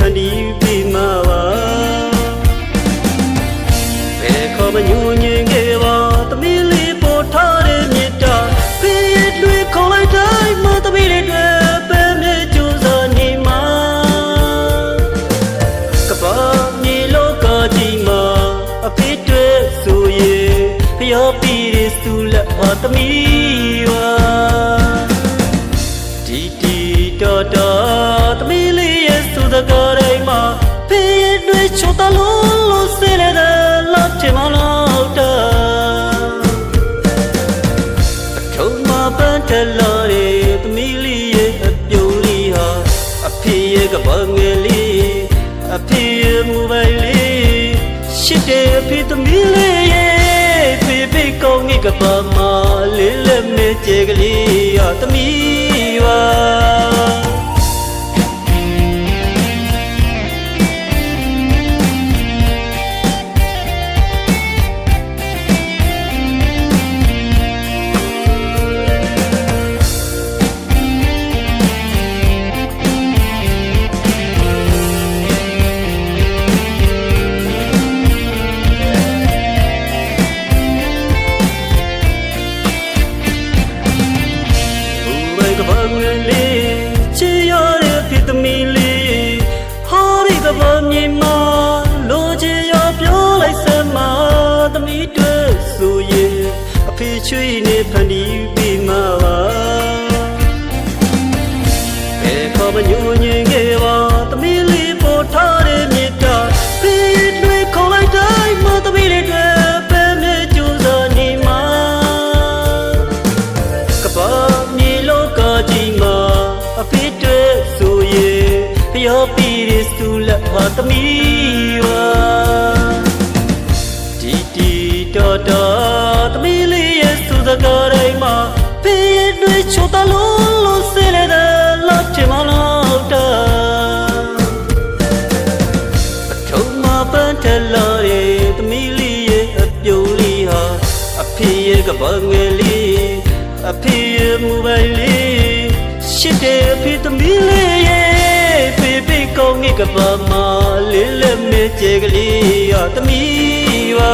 န်တီးပြီးမှပါဘယ်ခေါ်မညူညင်ခဲ့ပါသမီးလေးပေါ်ထားတဲ့မြတ်တာဖေးတွေခေါ်လိုက်တိုင်းမသမီးလေးတွေပဲမြေကျူစားနေမှာကဘာမြေလောကကြီးမှာအဖေတွေဆိုရင်ဖျော်ပြီးရစုလက်ပါသမီးပါတော်သမီးလေးရဲ့စုတကားတိုင်းမှာဖေးတွေချောတလုံးဆဲလေတဲ့လက်ချင်မလို့တာအထုံးမပန်းထလာတဲ့သမီးလေးရဲ့အပြုံးလေးဟာအဖေရဲ့ကဘာငယ်လေးအဖေရဲ့မူပိုင်လေးရှစ်တဲ့အဖေသမီးလေးရဲ့ဖေးဖေးကောင်းကြီးကဘာမှလေးလက်မဲ့ကျဲကလေးဟာသမီးပါကဘာငယ်လေးချီရတဲ့ဖြစ်သမီးလေးဟာဒီကဘာမြေမှာလိုချင်ရပြောလိုက်စမ်းမသမီးတွေဆိုရင်အဖေချွေးနေဖန်တီးပြီးမှပါဘယ်ခေါ်မညူညင်ခဲ့ပါသမီးလေးပေါ်ထားတဲ့မြတ်တာဖေးတွေခေါ်လိုက်တိုင်းမသမီးလေးတွေပဲမြေကျူစားနေမှာကဘာမြေလောကကြီးမှာအဖေတွေဆိုရင်ဖျော်ပြီးရစုလက်ပါသမီးပါတီတော်သမီးလေးရဲ့စုစကားတိုင်းမှာဖေးတွေချောတလုံးဆဲလေတဲ့လက်ချင်မလို့တာအထုံးမပန်းထလာတဲ့သမီးလေးရဲ့အပြုံးလေးဟာအဖေရဲ့ကဘာငယ်လေးအဖေရဲ့မူပိုင်လေးရှစ်တဲ့အဖေသမီးလေးရဲ့ဖေးဖေးကောင်းကြီးကဘာမှလေးလက်မဲ့ကျဲကလေးဟာသမီးပါ